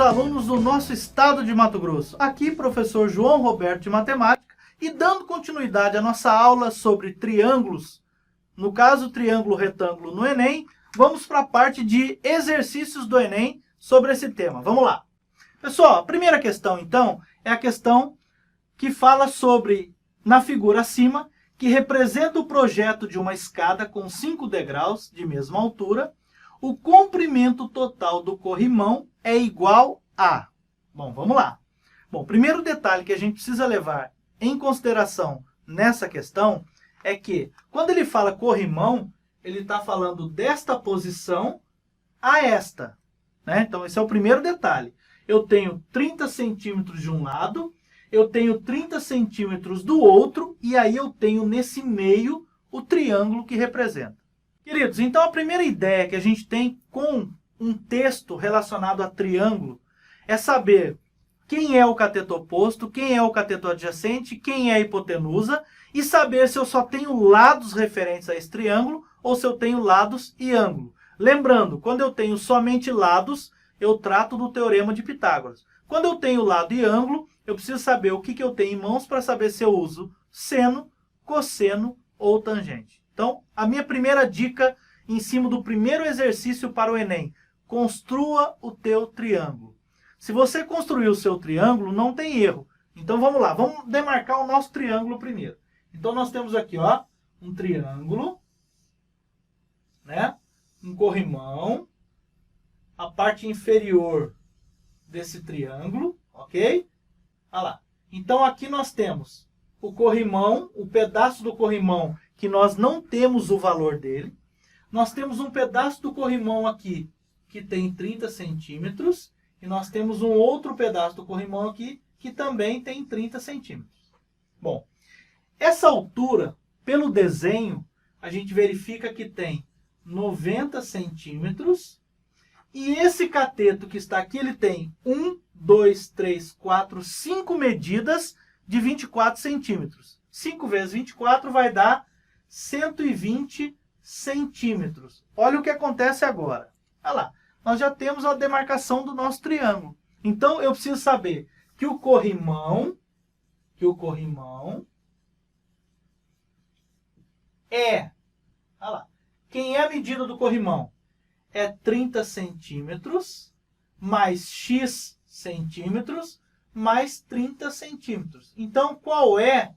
queridos alunos do nosso estado de Mato Grosso. Aqui, professor João Roberto de Matemática, e dando continuidade à nossa aula sobre triângulos, no caso, triângulo retângulo no Enem, vamos para a parte de exercícios do Enem sobre esse tema. Vamos lá. Pessoal, a primeira questão, então, é a questão que fala sobre, na figura acima, que representa o projeto de uma escada com 5 degraus de mesma altura. O comprimento total do corrimão é igual a... Bom, vamos lá. Bom, primeiro detalhe que a gente precisa levar em consideração nessa questão é que, quando ele fala corrimão, ele está falando desta posição a esta, né? Então, esse é o primeiro detalhe. Eu tenho 30 centímetros de um lado, eu tenho 30 centímetros do outro, e aí eu tenho nesse meio o triângulo que representa. Queridos, então a primeira ideia que a gente tem com um texto relacionado a triângulo é saber quem é o cateto oposto, quem é o cateto adjacente, quem é a hipotenusa, e saber se eu só tenho lados referentes a esse triângulo ou se eu tenho lados e ângulo. Lembrando, quando eu tenho somente lados, eu trato do teorema de Pitágoras. Quando eu tenho lado e ângulo, eu preciso saber o que eu tenho em mãos para saber se eu uso seno, cosseno ou tangente. Então, a minha primeira dica em cima do primeiro exercício para o Enem: construa o teu triângulo. Se você construir o seu triângulo, não tem erro. Então, vamos lá. Vamos demarcar o nosso triângulo primeiro. Então, nós temos aqui, ó, um triângulo, né? Um corrimão, a parte inferior desse triângulo, ok? Olha lá. Então, aqui nós temos o corrimão, o pedaço do corrimão que nós não temos o valor dele. Nós temos um pedaço do corrimão aqui que tem 30 centímetros. E nós temos um outro pedaço do corrimão aqui que também tem 30 centímetros. Bom, essa altura, pelo desenho, a gente verifica que tem 90 centímetros. E esse cateto que está aqui, ele tem 1, 2, 3, 4, 5 medidas de 24 centímetros. 5 vezes 24 vai dar 120 centímetros. Olha o que acontece agora. Olha lá. Nós já temos a demarcação do nosso triângulo. Então, eu preciso saber que o corrimão é... Olha lá. Quem é a medida do corrimão? É 30 centímetros mais x centímetros mais 30 centímetros. Então, qual é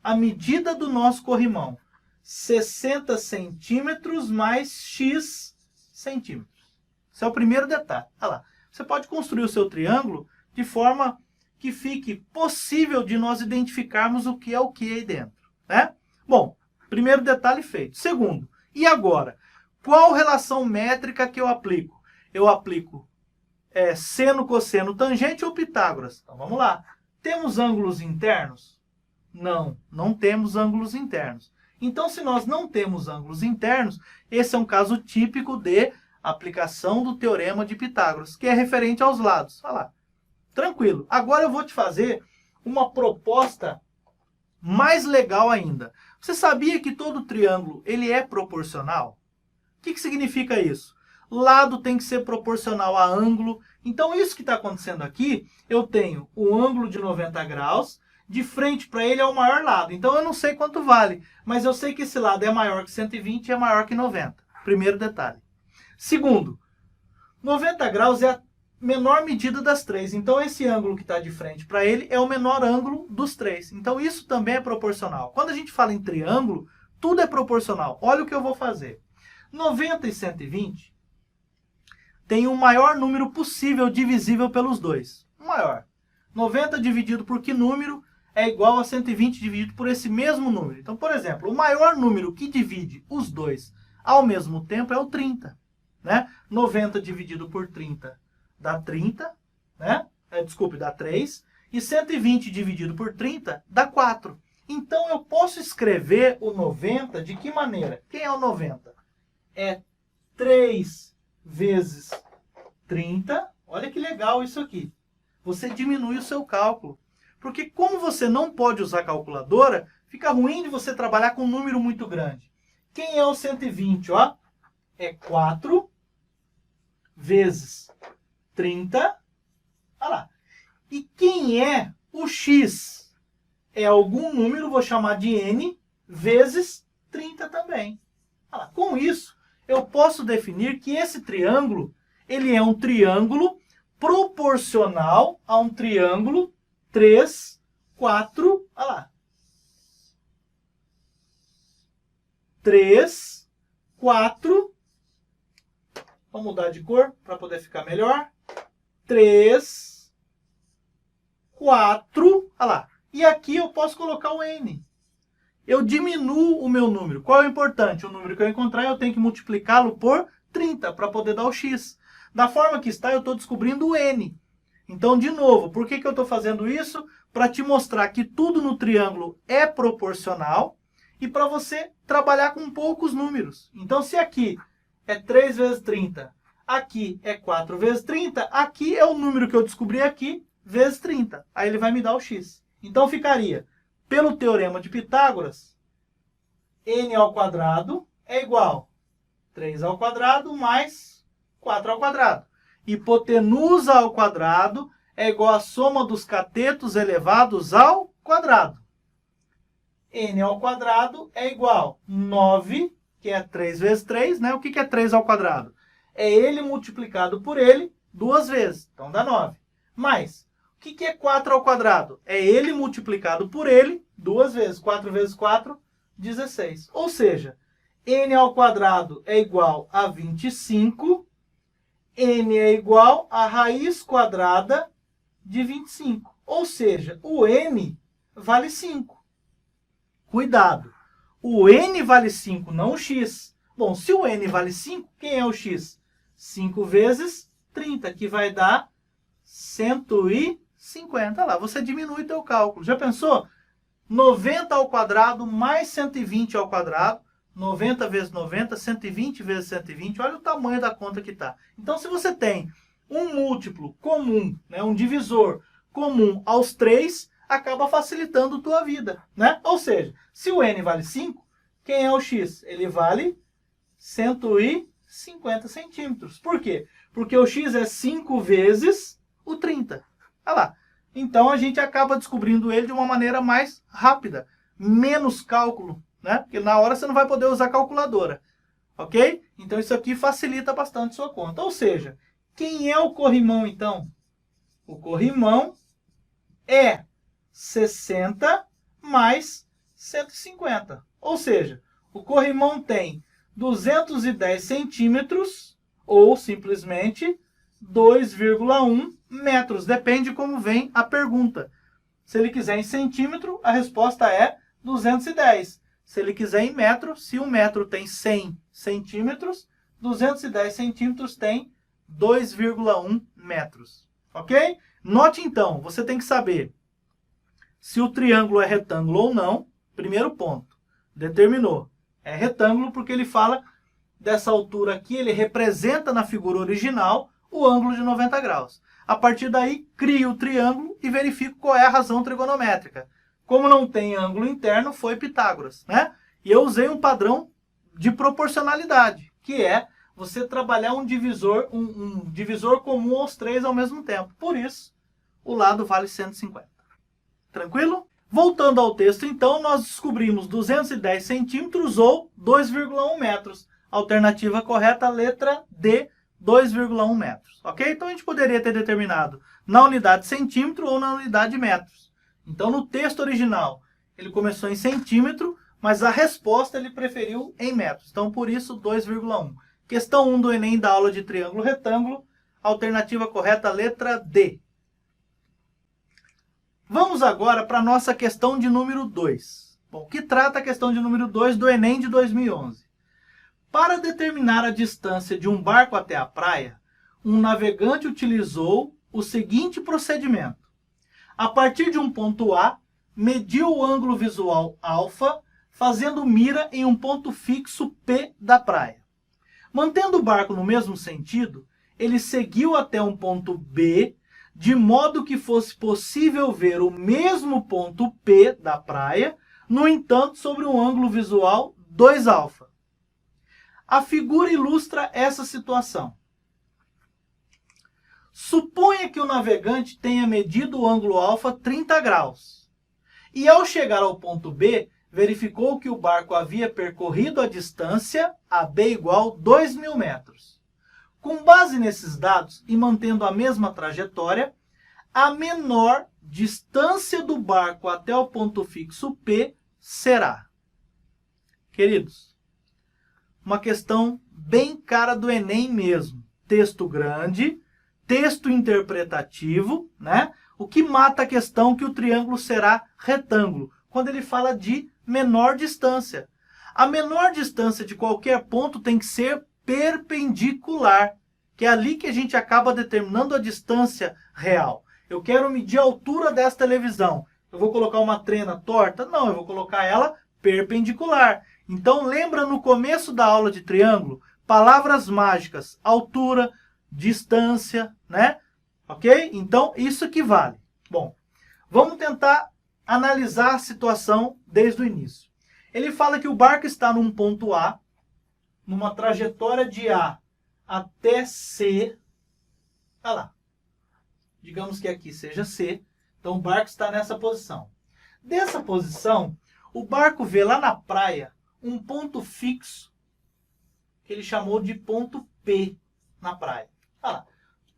a medida do nosso corrimão? 60 centímetros mais x centímetros. Esse é o primeiro detalhe. Olha lá. Você pode construir o seu triângulo de forma que fique possível de nós identificarmos o que é aí dentro, né? Bom, primeiro detalhe feito. Segundo, e agora? Qual relação métrica que eu aplico? Eu aplico seno, cosseno, tangente ou Pitágoras? Então, vamos lá. Temos ângulos internos? Não, não temos ângulos internos. Então, se nós não temos ângulos internos, esse é um caso típico de aplicação do teorema de Pitágoras, que é referente aos lados. Olha lá. Tranquilo. Agora eu vou te fazer uma proposta mais legal ainda. Você sabia que todo triângulo ele é proporcional? O que significa isso? Lado tem que ser proporcional a ângulo. Então, isso que está acontecendo aqui, eu tenho o ângulo de 90 graus, de frente para ele é o maior lado. Então, eu não sei quanto vale, mas eu sei que esse lado é maior que 120 e é maior que 90. Primeiro detalhe. Segundo, 90 graus é a menor medida das três. Então, esse ângulo que está de frente para ele é o menor ângulo dos três. Então, isso também é proporcional. Quando a gente fala em triângulo, tudo é proporcional. Olha o que eu vou fazer. 90 e 120 tem o maior número possível divisível pelos dois. O maior. 90 dividido por que número é igual a 120 dividido por esse mesmo número. Então, por exemplo, o maior número que divide os dois ao mesmo tempo é o 30. Né? 90 dividido por 30 dá 30, né? Dá 3. E 120 dividido por 30 dá 4. Então, eu posso escrever o 90 de que maneira? Quem é o 90? É 3 vezes 30. Olha que legal isso aqui. Você diminui o seu cálculo. Porque como você não pode usar calculadora, fica ruim de você trabalhar com um número muito grande. Quem é o 120? Ó? É 4 vezes 30 Olha lá. E quem é o x? É algum número, vou chamar de n, vezes 30 também. Olha lá. Com isso, eu posso definir que esse triângulo, ele é um triângulo proporcional a um triângulo 3, 4, olha lá. 3, 4, vamos mudar de cor para poder ficar melhor. 3, 4, olha lá. E aqui eu posso colocar o n. Eu diminuo o meu número. Qual é o importante? O número que eu encontrar, eu tenho que multiplicá-lo por 30 para poder dar o x. Da forma que está, eu estou descobrindo o n. Então, de novo, por que eu estou fazendo isso? Para te mostrar que tudo no triângulo é proporcional e para você trabalhar com poucos números. Então, se aqui é 3 vezes 30, aqui é 4 vezes 30, aqui é o número que eu descobri aqui, vezes 30. Aí ele vai me dar o x. Então, ficaria, pelo teorema de Pitágoras, n ao quadrado é igual a 3 ao quadrado mais 4 ao quadrado. Hipotenusa ao quadrado é igual à soma dos catetos elevados ao quadrado. N ao quadrado é igual a 9, que é 3 vezes 3, né? O que é 3 ao quadrado? É ele multiplicado por ele duas vezes, então dá 9. Mais, o que é 4 ao quadrado? É ele multiplicado por ele duas vezes. 4 vezes 4, 16. Ou seja, n ao quadrado é igual a 25, n é igual a raiz quadrada de 25. Ou seja, o n vale 5. Cuidado, o n vale 5, não o x. Bom, se o n vale 5, quem é o x? 5 vezes 30, que vai dar 150. Olha lá, você diminui o teu cálculo. Já pensou? 90 ao quadrado mais 120 ao quadrado. 90 vezes 90, 120 vezes 120. Olha o tamanho da conta que está. Então, se você tem um múltiplo comum, né, um divisor comum aos 3, acaba facilitando a tua vida, né? Ou seja, se o n vale 5, quem é o x? Ele vale 150 centímetros. Por quê? Porque o x é 5 vezes o 30. Olha lá. Então, a gente acaba descobrindo ele de uma maneira mais rápida. Menos cálculo, né? Porque na hora você não vai poder usar calculadora. Ok? Então, isso aqui facilita bastante sua conta. Ou seja, quem é o corrimão, então? O corrimão é 60 mais 150. Ou seja, o corrimão tem 210 centímetros ou simplesmente 2,1 metros. Depende como vem a pergunta. Se ele quiser em centímetro, a resposta é 210. Se ele quiser em metro, se um metro tem 100 centímetros, 210 centímetros tem 2,1 metros. Ok? Note então, você tem que saber se o triângulo é retângulo ou não. Primeiro ponto. Determinou. É retângulo porque ele fala dessa altura aqui, ele representa na figura original o ângulo de 90 graus. A partir daí, crio o triângulo e verifico qual é a razão trigonométrica. Como não tem ângulo interno, foi Pitágoras, né? E eu usei um padrão de proporcionalidade, que é você trabalhar um divisor comum aos 3 ao mesmo tempo. Por isso, o lado vale 150. Tranquilo? Voltando ao texto, então, nós descobrimos 210 centímetros ou 2,1 metros. Alternativa correta, letra D, 2,1 metros. Ok? Então, a gente poderia ter determinado na unidade centímetro ou na unidade metros. Então, no texto original, ele começou em centímetro, mas a resposta ele preferiu em metros. Então, por isso, 2,1. Questão 1 do Enem da aula de triângulo retângulo. Alternativa correta, letra D. Vamos agora para a nossa questão de número 2. Bom, que trata a questão de número 2 do Enem de 2011. Para determinar a distância de um barco até a praia, um navegante utilizou o seguinte procedimento. A partir de um ponto A, mediu o ângulo visual alfa, fazendo mira em um ponto fixo P da praia. Mantendo o barco no mesmo sentido, ele seguiu até um ponto B, de modo que fosse possível ver o mesmo ponto P da praia, no entanto, sobre um ângulo visual 2α. A figura ilustra essa situação. Suponha que o navegante tenha medido o ângulo alfa 30 graus. E ao chegar ao ponto B, verificou que o barco havia percorrido a distância AB igual 2.000 metros. Com base nesses dados e mantendo a mesma trajetória, a menor distância do barco até o ponto fixo P será. Queridos, uma questão bem cara do Enem mesmo. Texto grande, texto interpretativo, né? O que mata a questão que o triângulo será retângulo, quando ele fala de menor distância. A menor distância de qualquer ponto tem que ser perpendicular, que é ali que a gente acaba determinando a distância real. Eu quero medir a altura dessa televisão. Eu vou colocar uma trena torta? Não, eu vou colocar ela perpendicular. Então lembra no começo da aula de triângulo, palavras mágicas, altura, distância, né? Ok? Então isso que vale. Bom, vamos tentar analisar a situação desde o início. Ele fala que o barco está num ponto A, numa trajetória de A até C. Olha lá. Digamos que aqui seja C. Então o barco está nessa posição. Dessa posição, o barco vê lá na praia um ponto fixo, que ele chamou de ponto P na praia. Olha lá.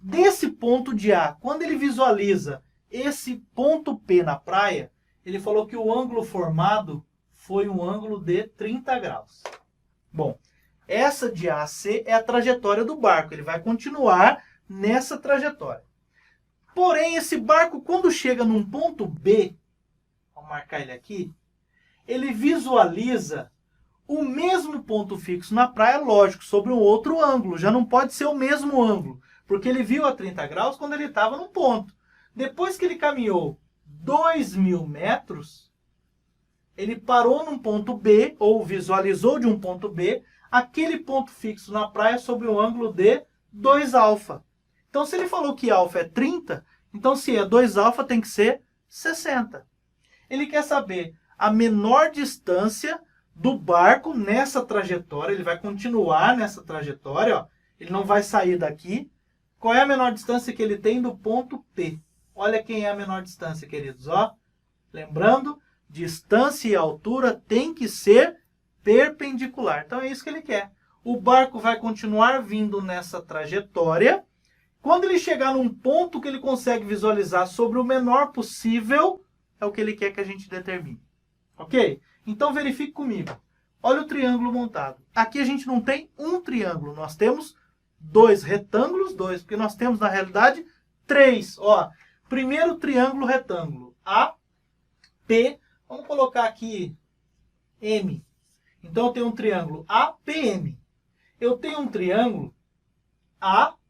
Desse ponto de A, quando ele visualiza esse ponto P na praia, ele falou que o ângulo formado foi um ângulo de 30 graus. Bom, essa de A a C é a trajetória do barco. Ele vai continuar nessa trajetória. Porém, esse barco, quando chega num ponto B, vou marcar ele aqui, ele visualiza o mesmo ponto fixo na praia, lógico, sobre um outro ângulo. Já não pode ser o mesmo ângulo, porque ele viu a 30 graus quando ele estava no ponto. Depois que ele caminhou 2.000 metros, ele parou num ponto B, ou visualizou de um ponto B, aquele ponto fixo na praia sob um ângulo de 2α. Então, se ele falou que alfa é 30, então se é 2α tem que ser 60. Ele quer saber a menor distância do barco nessa trajetória. Ele vai continuar nessa trajetória, ó. Ele não vai sair daqui. Qual é a menor distância que ele tem do ponto P? Olha quem é a menor distância, queridos. Ó. Lembrando, distância e altura tem que ser perpendicular. Então é isso que ele quer. O barco vai continuar vindo nessa trajetória. Quando ele chegar num ponto que ele consegue visualizar sobre o menor possível, é o que ele quer que a gente determine. Ok? Então verifique comigo. Olha o triângulo montado. Aqui a gente não tem um triângulo. Nós temos dois retângulos, porque nós temos, na realidade, três. Ó, primeiro triângulo retângulo. AP. Vamos colocar aqui M. Então eu tenho um triângulo APM. Eu tenho um triângulo ABPM.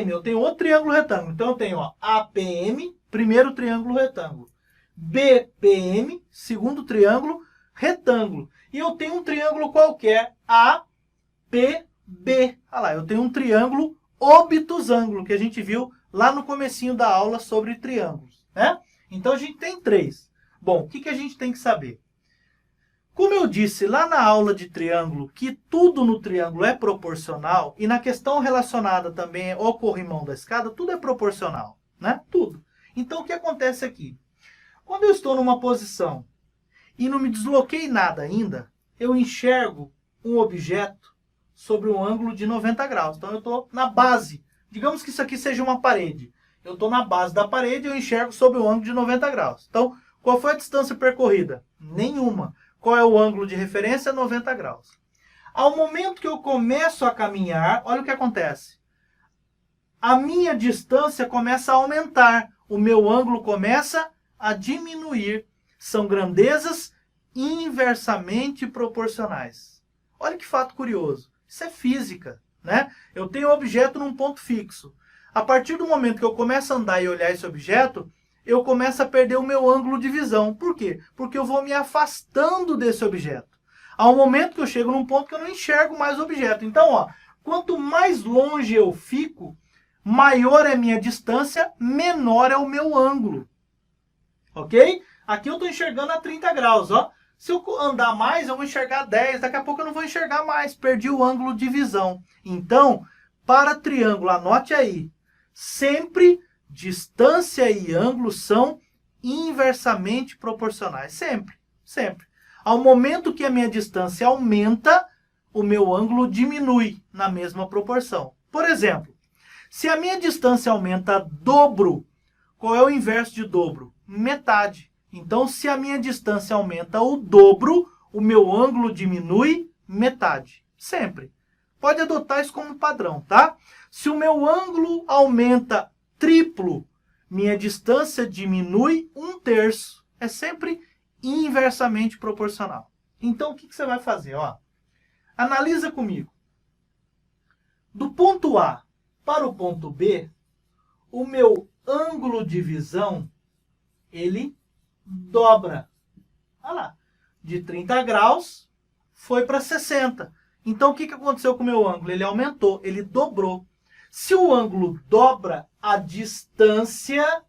Eu tenho outro triângulo retângulo. Então eu tenho, ó, APM, primeiro triângulo retângulo. BPM, segundo triângulo retângulo. E eu tenho um triângulo qualquer, APB. Olha lá, eu tenho um triângulo obtusângulo, que a gente viu lá no comecinho da aula sobre triângulos, né? Então a gente tem três. Bom, o que a gente tem que saber? Como eu disse lá na aula de triângulo, que tudo no triângulo é proporcional, e na questão relacionada também ao corrimão da escada, tudo é proporcional, né? Tudo. Então o que acontece aqui? Quando eu estou numa posição e não me desloquei nada ainda, eu enxergo um objeto sobre um ângulo de 90 graus. Então eu estou na base. Digamos que isso aqui seja uma parede. Eu estou na base da parede e eu enxergo sobre um ângulo de 90 graus. Então, qual foi a distância percorrida? Nenhuma. Qual é o ângulo de referência? 90 graus. Ao momento que eu começo a caminhar, olha o que acontece. A minha distância começa a aumentar. O meu ângulo começa a diminuir. São grandezas inversamente proporcionais. Olha que fato curioso. Isso é física, né? Eu tenho um objeto num ponto fixo. A partir do momento que eu começo a andar e olhar esse objeto, eu começo a perder o meu ângulo de visão. Por quê? Porque eu vou me afastando desse objeto. Há um momento que eu chego num ponto que eu não enxergo mais o objeto. Então, ó, quanto mais longe eu fico, maior é a minha distância, menor é o meu ângulo. Ok? Aqui eu estou enxergando a 30 graus. Ó. Se eu andar mais, eu vou enxergar 10. Daqui a pouco eu não vou enxergar mais. Perdi o ângulo de visão. Então, para triângulo, anote aí. Sempre distância e ângulo são inversamente proporcionais. Sempre, sempre. Ao momento que a minha distância aumenta, o meu ângulo diminui na mesma proporção. Por exemplo, se a minha distância aumenta dobro, qual é o inverso de dobro? Metade. Então, se a minha distância aumenta o dobro, o meu ângulo diminui metade. Sempre. Pode adotar isso como padrão, tá? Se o meu ângulo aumenta triplo, minha distância diminui 1/3. É sempre inversamente proporcional. Então, o que você vai fazer? Ó, analisa comigo. Do ponto A para o ponto B, o meu ângulo de visão, ele dobra. Olha lá. De 30 graus foi para 60. Então, o que aconteceu com o meu ângulo? Ele aumentou, ele dobrou. Se o ângulo dobra a distância,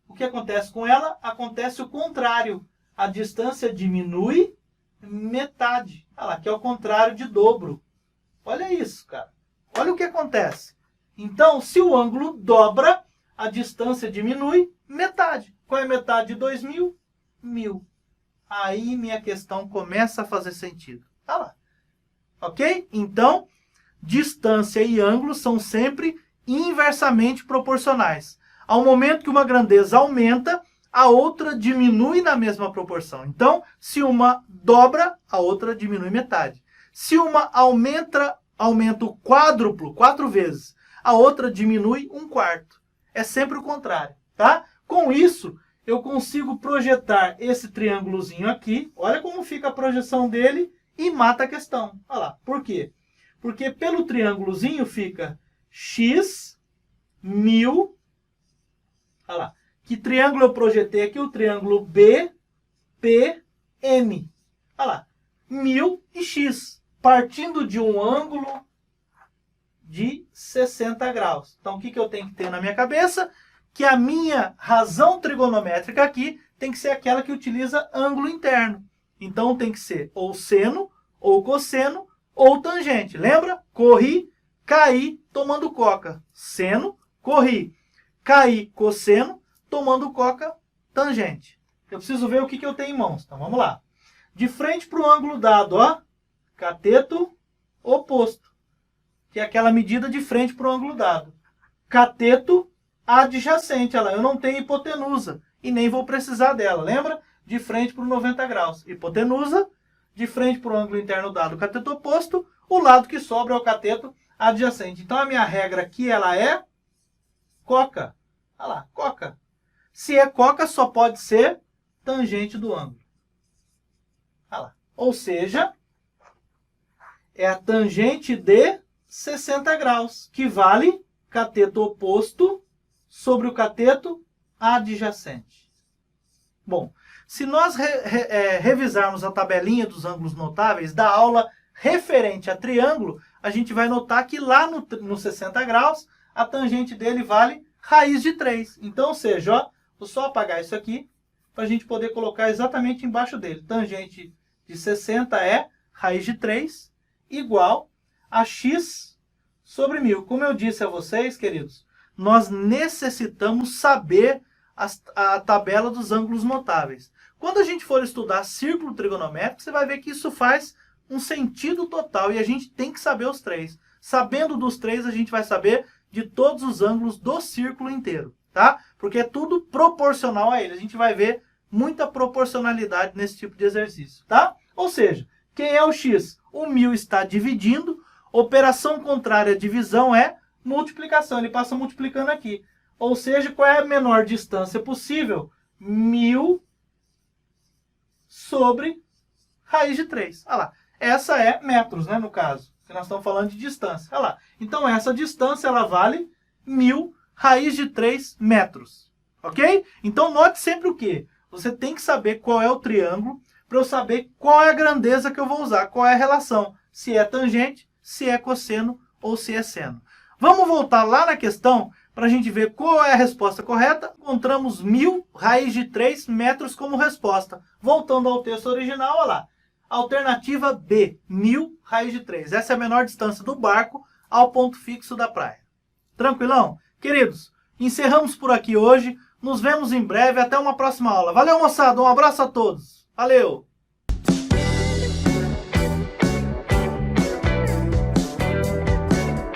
o que acontece com ela? Acontece o contrário. A distância diminui metade. Olha lá, que é o contrário de dobro. Olha isso, cara. Olha o que acontece. Então, se o ângulo dobra, a distância diminui metade. Qual é metade de 2.000? 1.000. Aí minha questão começa a fazer sentido. Tá lá. Ok? Então, distância e ângulo são sempre inversamente proporcionais. Ao momento que uma grandeza aumenta, a outra diminui na mesma proporção. Então, se uma dobra, a outra diminui metade. Se uma aumenta o quádruplo, 4 vezes, a outra diminui 1/4. É sempre o contrário, tá? Com isso, eu consigo projetar esse triângulozinho aqui. Olha como fica a projeção dele e mata a questão. Olha lá. Por quê? Porque pelo triângulozinho fica x, 1.000. Olha lá. Que triângulo eu projetei aqui? O triângulo BPM. Olha lá. 1.000 e x. Partindo de um ângulo de 60 graus. Então, o que eu tenho que ter na minha cabeça? Que a minha razão trigonométrica aqui tem que ser aquela que utiliza ângulo interno. Então, tem que ser ou seno, ou cosseno, ou tangente. Lembra? Corri, caí, tomando coca. Seno, corri, caí, cosseno, tomando coca, tangente. Eu preciso ver o que eu tenho em mãos. Então, vamos lá. De frente para o ângulo dado, ó, cateto oposto, que é aquela medida de frente para o ângulo dado. Cateto adjacente, olha lá, eu não tenho hipotenusa e nem vou precisar dela, lembra? De frente para o 90 graus. Hipotenusa, de frente para o ângulo interno dado, cateto oposto, o lado que sobra é o cateto adjacente. Então, a minha regra aqui, ela é coca. Olha lá, coca. Se é coca, só pode ser tangente do ângulo. Olha lá. Ou seja, é a tangente de 60 graus, que vale cateto oposto sobre o cateto adjacente. Bom, se nós revisarmos a tabelinha dos ângulos notáveis da aula referente a triângulo, a gente vai notar que lá no 60 graus, a tangente dele vale raiz de 3. Então, ou seja, ó, vou só apagar isso aqui, para a gente poder colocar exatamente embaixo dele. Tangente de 60 é raiz de 3, igual a x sobre 1.000. Como eu disse a vocês, queridos, nós necessitamos saber a tabela dos ângulos notáveis. Quando a gente for estudar círculo trigonométrico, você vai ver que isso faz um sentido total e a gente tem que saber os três. Sabendo dos três, a gente vai saber de todos os ângulos do círculo inteiro, tá? Porque é tudo proporcional a ele. A gente vai ver muita proporcionalidade nesse tipo de exercício, tá? Ou seja, quem é o x? O 1.000 está dividindo. Operação contrária à divisão é multiplicação. Ele passa multiplicando aqui. Ou seja, qual é a menor distância possível? 1.000 sobre raiz de 3. Olha lá. Essa é metros, né, no caso. Que nós estamos falando de distância. Olha lá. Então, essa distância ela vale 1.000 raiz de 3 metros. Ok? Então, note sempre o quê? Você tem que saber qual é o triângulo para eu saber qual é a grandeza que eu vou usar, qual é a relação. Se é tangente, se é cosseno ou se é seno. Vamos voltar lá na questão para a gente ver qual é a resposta correta, encontramos 1000 raiz de 3 metros como resposta. Voltando ao texto original, olha lá. Alternativa B, 1000 raiz de 3. Essa é a menor distância do barco ao ponto fixo da praia. Tranquilão? Queridos, encerramos por aqui hoje. Nos vemos em breve. Até uma próxima aula. Valeu, moçada. Um abraço a todos. Valeu!